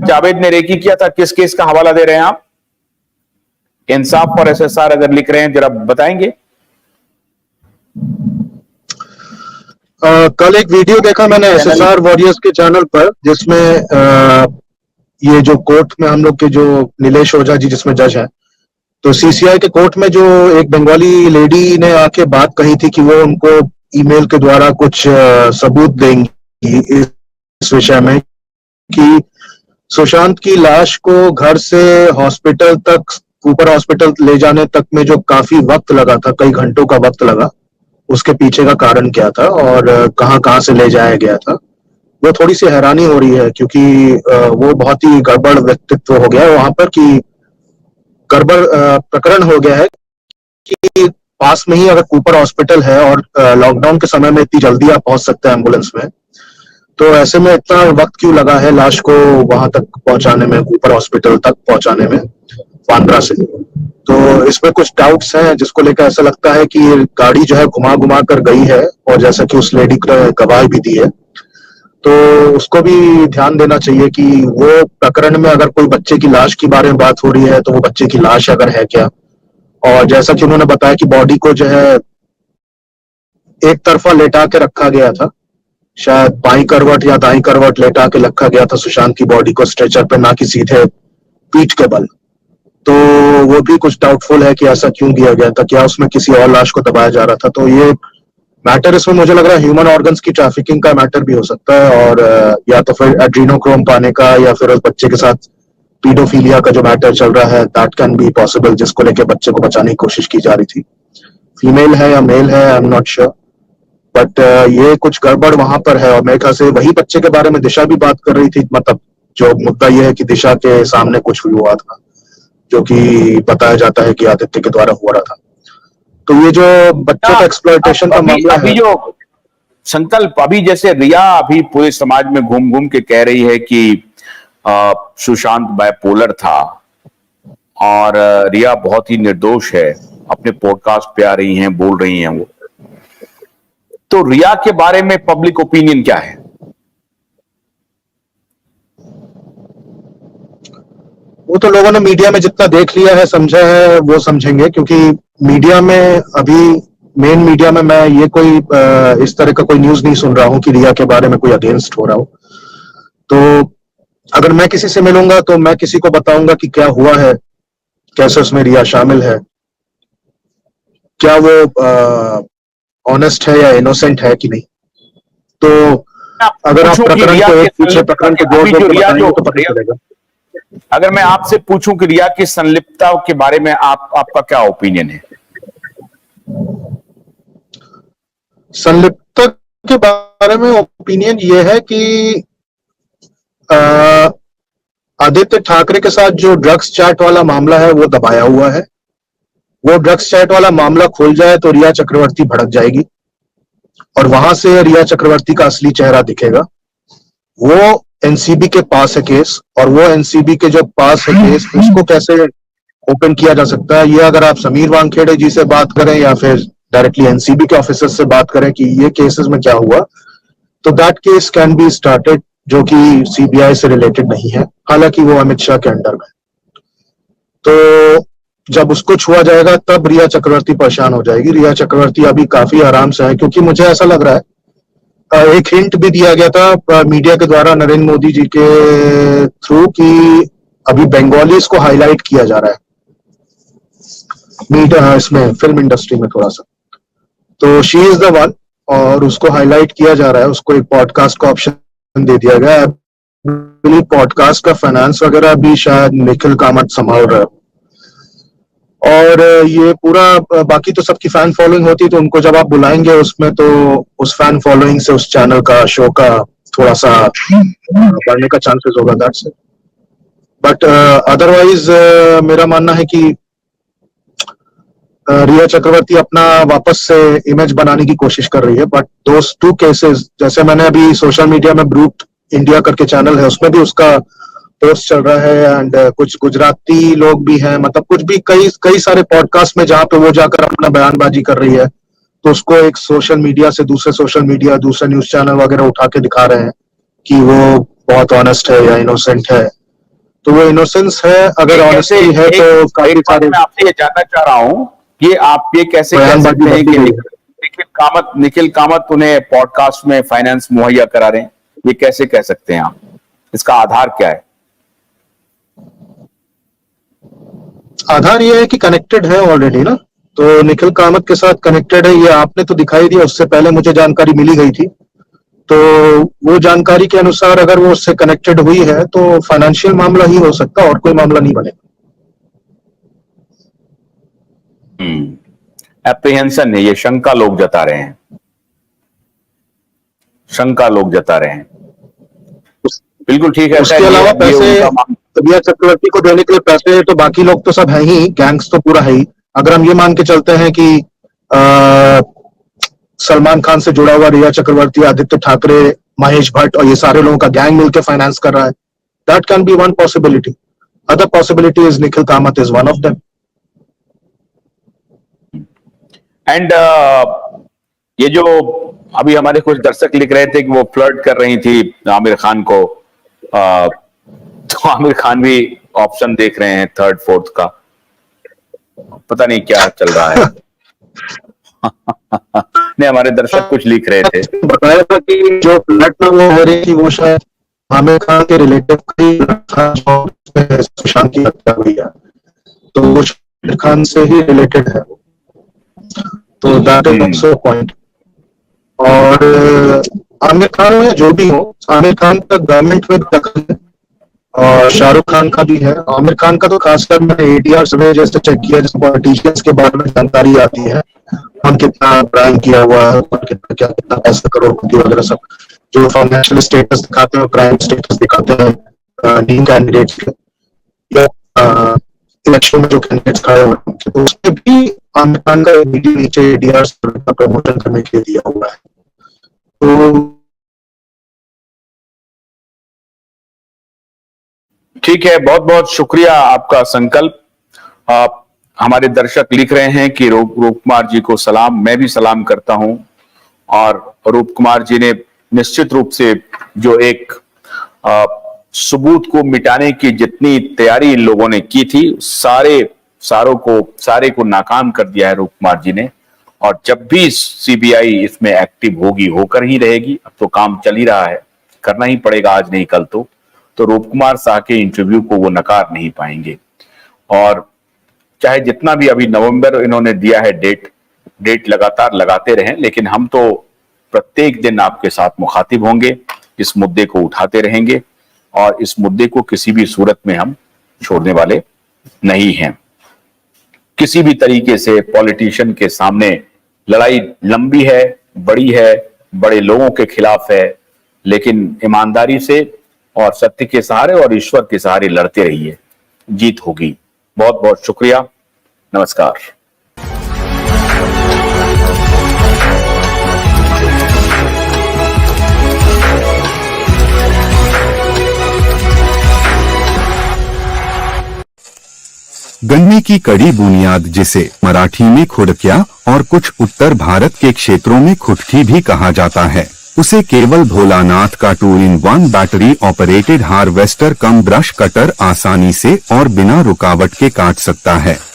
जावेद ने रेकी किया था, किस केस का हवाला दे रहे हैं आप? इंसाफ और एसएसआर अगर लिख रहे हैं जरा बताएंगे। कल एक वीडियो देखा मैंने एसएसआर वॉरियर्स के चैनल पर, जिसमें ये जो कोर्ट में हम लोग के जो नीलेश ओझा जी जिसमें जज हैं, तो सीसीआई के कोर्ट में जो एक बंगाली लेडी ने आके बात कही थी कि वो उनको ईमेल के द्वारा कुछ सबूत देंगी इस विषय में कि सुशांत की लाश को घर से हॉस्पिटल तक, कूपर हॉस्पिटल ले जाने तक में जो काफी वक्त लगा था, कई घंटों का वक्त लगा, उसके पीछे का कारण क्या था और कहां कहां से ले जाया गया था, वो थोड़ी सी हैरानी हो रही है। क्योंकि वो बहुत ही गड़बड़ व्यक्तित्व हो गया है वहां पर, कि गड़बड़ प्रकरण हो गया है कि पास में ही अगर कूपर हॉस्पिटल है और लॉकडाउन के समय में इतनी जल्दी आप पहुंच सकते हैं एम्बुलेंस में, तो ऐसे में इतना वक्त क्यों लगा है लाश को वहां तक पहुंचाने में, कूपर हॉस्पिटल तक पहुंचाने में बांद्रा से। तो इसमें कुछ डाउट्स हैं जिसको लेकर ऐसा लगता है कि ये गाड़ी जो है घुमा घुमा कर गई है, और जैसा कि उस लेडी को गवाही भी दी है, तो उसको भी ध्यान देना चाहिए कि वो प्रकरण में अगर कोई बच्चे की लाश के बारे में बात हो रही है तो वो बच्चे की लाश अगर है क्या, और जैसा कि उन्होंने बताया कि बॉडी को जो है एक तरफा लेटा के रखा गया था, शायद बाई करवट या दाई करवट लेटा के रखा गया था सुशांत की बॉडी को स्ट्रेचर पे, ना कि सीधे पीठ के बल। तो वो भी कुछ डाउटफुल है कि ऐसा क्यों किया गया था, क्या उसमें किसी और लाश को दबाया जा रहा था। तो ये मैटर इसमें मुझे लग रहा है ह्यूमन ऑर्गन्स की ट्रैफिकिंग का मैटर भी हो सकता है, और या तो फिर एड्रीनोक्रोम पाने का, या फिर उस बच्चे के साथ पीडोफीलिया का जो मैटर चल रहा है, दैट कैन बी पॉसिबल, जिसको लेके बच्चे को बचाने की कोशिश की जा रही थी। फीमेल है या मेल है, I am not sure, but ये कुछ गड़बड़ वहां पर है। और मेरे ख्याल से वही बच्चे के बारे में दिशा भी बात कर रही थी, मतलब जो मुद्दा ये है कि दिशा के सामने कुछ हुआ था जो कि बताया जाता है कि आदित्य के द्वारा हुआ रहा था। तो ये जो बच्चों का एक्सप्लॉयटेशन का मामला है, जो संकल्प अभी जैसे रिया अभी पूरे समाज में घूम घूम के कह रही है कि सुशांत बायपोलर था, और रिया बहुत ही निर्दोष है, अपने पॉडकास्ट पे आ रही हैं, बोल रही हैं वो, तो रिया के बारे में पब्लिक ओपिनियन क्या है? वो तो लोगों ने मीडिया में जितना देख लिया है, समझा है, वो समझेंगे। क्योंकि मीडिया में अभी, मेन मीडिया में मैं ये कोई इस तरह का कोई न्यूज नहीं सुन रहा हूं कि रिया के बारे में कोई अगेंस्ट हो रहा हो। तो अगर मैं किसी से मिलूंगा तो मैं किसी को बताऊंगा कि क्या हुआ है, कैसे उसमें रिया शामिल है, क्या वो ऑनेस्ट है या इनोसेंट है कि नहीं। तो अगर आप प्रकरण को एक पीछे प्रकरण को जोड़ जोड़ के बताएंगे तो पता चलेगा। अगर मैं आपसे पूछूं कि रिया की संलिप्तता के बारे में आपका क्या ओपिनियन है? संलिप्तता के बारे में ओपिनियन ये है कि आदित्य ठाकरे के साथ जो ड्रग्स चैट वाला मामला है वो दबाया हुआ है। वो ड्रग्स चैट वाला मामला खुल जाए तो रिया चक्रवर्ती भड़क जाएगी, और वहां से रिया चक्रवर्ती का असली चेहरा दिखेगा। वो एनसीबी के पास है केस, और वो एनसीबी के जो पास है केस, उसको कैसे ओपन किया जा सकता है, ये अगर आप समीर वानखेड़े जी से बात करें या फिर डायरेक्टली एनसीबी के ऑफिसर से बात करें कि ये केसेस में क्या हुआ, तो that case can be started, जो कि सीबीआई से रिलेटेड नहीं है, हालांकि वो अमित शाह के अंडर में। तो जब उसको छुआ जाएगा तब रिया चक्रवर्ती परेशान हो जाएगी। रिया चक्रवर्ती अभी काफी आराम से है, क्योंकि मुझे ऐसा लग रहा है, एक हिंट भी दिया गया था मीडिया के द्वारा नरेंद्र मोदी जी के थ्रू कि अभी बंगालीज को हाईलाइट किया जा रहा है मीडिया, इसमें फिल्म इंडस्ट्री में थोड़ा सा। तो शी इज द वन, और उसको हाईलाइट किया जा रहा है, उसको एक पॉडकास्ट का ऑप्शन दे दिया गया है। पॉडकास्ट का फाइनेंस वगैरह भी शायद निखिल कामत संभाल रहा है, और ये पूरा बाकी तो सबकी फैन फॉलोइंग होती है, तो उनको जब आप बुलाएंगे उसमें तो उस फैन फॉलोइंग से उस चैनल का, शो का थोड़ा सा बढ़ने का चांसेस होगा, दैट्स इट। बट अदरवाइज मेरा मानना है कि रिया चक्रवर्ती अपना वापस से इमेज बनाने की कोशिश कर रही है। बट दोस टू केसेस, जैसे मैंने अभी सोशल मीडिया में ब्रूट इंडिया करके चैनल है, उसमें भी उसका पोस्ट चल रहा है, एंड कुछ गुजराती लोग भी हैं, मतलब कुछ भी कई सारे पॉडकास्ट में जहां पे वो जाकर अपना बयानबाजी कर रही है, तो उसको एक सोशल मीडिया से दूसरे सोशल मीडिया, दूसरे न्यूज चैनल वगैरह उठा के दिखा रहे हैं कि वो बहुत ऑनेस्ट है या इनोसेंट है, तो वो इनोसेंस है, अगर ऑनेस्टी है तो काफी सारे। मैं आपसे ये जानना चाह रहा हूँ कि आप ये कैसे कह बयानबाजी सकते हैं कि बढ़ती निखिल कामत उन्हें पॉडकास्ट में फाइनेंस मुहैया करा रहे हैं? ये कैसे कह सकते हैं आप? इसका आधार क्या है? आधार ये है कि कनेक्टेड है ऑलरेडी ना, तो निखिल कामत के साथ कनेक्टेड है, ये आपने तो दिखाई दिया, उससे पहले मुझे जानकारी मिली गई थी। तो वो जानकारी के अनुसार अगर वो उससे कनेक्टेड हुई है तो फाइनेंशियल मामला ही हो सकता है, और कोई मामला नहीं बनेगा। एप्रीहेंशन है, ये शंका लोग जता रहे हैं, शंका लोग जता रहे हैं। बिल्कुल ठीक है। उसके अलावा पैसे रिया चक्रवर्ती को देने के लिए पैसे तो बाकी लोग तो सब है ही, गैंग्स तो पूरा है ही। अगर हम ये मान के चलते हैं कि सलमान खान से जुड़ा हुआ रिया चक्रवर्ती, आदित्य ठाकरे, महेश भट्ट और ये सारे लोगों का गैंग मिलकर फाइनेंस कर रहा है, that can be one possibility. Other possibility is Nikhil Kamat is one of them. And ये जो अभी हमारे कुछ दर्शक लिख रहे थे कि वो फ्लर्ट कर रही थी आमिर खान को, तो आमिर खान भी ऑप्शन देख रहे हैं थर्ड फोर्थ का, पता नहीं क्या चल रहा है। नहीं, हमारे दर्शक कुछ लिख रहे थे, बताया था कि जो फ्लर्ट में वो हो रही थी वो शायद आमिर खान के रिलेटिव था, सुशांत की हत्या हुई है, तो वो आमिर खान से ही रिलेटेड है, तो दैट इज ऑल्सो पॉइंट। और आमिर खान में जो भी हो, आमिर खान का गवर्नमेंट में दखल है और शाहरुख खान का भी है। आमिर खान का तो खासकर मैंने एडीआर सर्वे जैसे चेक किया, जिस पॉलिटिशियंस के बारे में जानकारी आती है, हम कितना क्राइम किया हुआ है, कितना पैसा करोड़पति वगैरह सब, जो फाइनेंशियल स्टेटस दिखाते हैं, क्राइम स्टेटस दिखाते हैं टीम कैंडिडेट्स के, या इलेक्शन में जो कैंडिडेट्स खड़े हुए हैं, तो उसमें भी आमिर खान का वीडियो नीचे एडीआर सर्वे का प्रमोशन करने के लिए दिया हुआ है। तो ठीक है, बहुत बहुत शुक्रिया आपका संकल्प। आप हमारे दर्शक लिख रहे हैं कि रूप कुमार जी को सलाम, मैं भी सलाम करता हूं। और रूप कुमार जी ने निश्चित रूप से जो एक सबूत को मिटाने की जितनी तैयारी इन लोगों ने की थी, सारे को नाकाम कर दिया है रूप कुमार जी ने। और जब भी सीबीआई इसमें एक्टिव होगी, होकर ही रहेगी, अब तो काम चल ही रहा है, करना ही पड़ेगा आज नहीं कल तो रूप कुमार शाह के इंटरव्यू को वो नकार नहीं पाएंगे। और चाहे जितना भी अभी नवंबर इन्होंने दिया है डेट लगातार लगाते रहें, लेकिन हम तो प्रत्येक दिन आपके साथ मुखातिब होंगे, इस मुद्दे को उठाते रहेंगे और इस मुद्दे को किसी भी सूरत में हम छोड़ने वाले नहीं हैं। किसी भी तरीके से पॉलिटिशियन के सामने लड़ाई लंबी है, बड़ी है, बड़े लोगों के खिलाफ है, लेकिन ईमानदारी से और सत्य के सहारे और ईश्वर के सहारे लड़ते रहिए, जीत होगी। बहुत बहुत शुक्रिया, नमस्कार। गन्ने की कड़ी बुनियाद, जिसे मराठी में खुड़किया और कुछ उत्तर भारत के क्षेत्रों में खुटकी भी कहा जाता है, उसे केवल भोलानाथ का 2-in-1 बैटरी ऑपरेटेड हार्वेस्टर कम ब्रश कटर आसानी से और बिना रुकावट के काट सकता है।